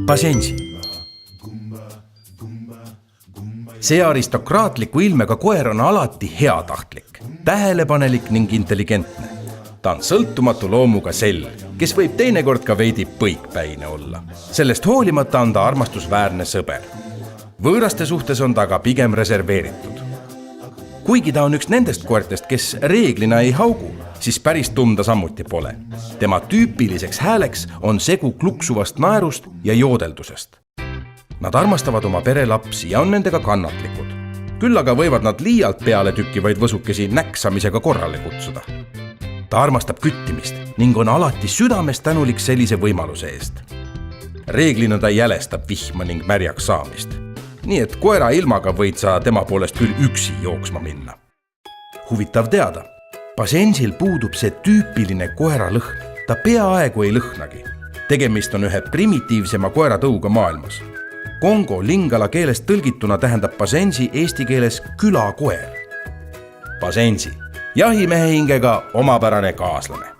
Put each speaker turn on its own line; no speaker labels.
Pasensi. See aristokraatliku ilmega koer on alati heatahtlik, tähelepanelik ning intelligentne. Ta on sõltumatu loomuga sell, kes võib teinekord ka veidi põikpäine olla. Sellest hoolimata on ta armastusväärne sõber. Võõraste suhtes on ta aga pigem reserveeritud. Kuigi ta on üks nendest koertest, kes reeglina ei haugu, siis päris tunda sammuti pole. Tema tüüpiliseks hääleks on segu kluksuvast naerust ja joodeldusest. Nad armastavad oma perelapsi ja on nendega kannatlikud. Küll aga võivad nad liialt peale tükkivaid võsukesi näksamisega korrale kutsuda. Ta armastab küttimist ning on alati südamest tänulik sellise võimaluse eest. Reeglina ta jälestab vihma ning märjaks saamist. Nii et koera ilmaga võid sa tema poolest küll üksi jooksma minna. Huvitav teada, Pasensil puudub see tüüpiline koera lõhn. Ta peaaegu ei lõhnagi. Tegemist on ühe primitiivsema koeratõuga maailmas. Kongo lingala keelest tõlgituna tähendab Pasensi eesti keeles külakoer. Pasensi, jahimehe hingega omapärane kaaslane.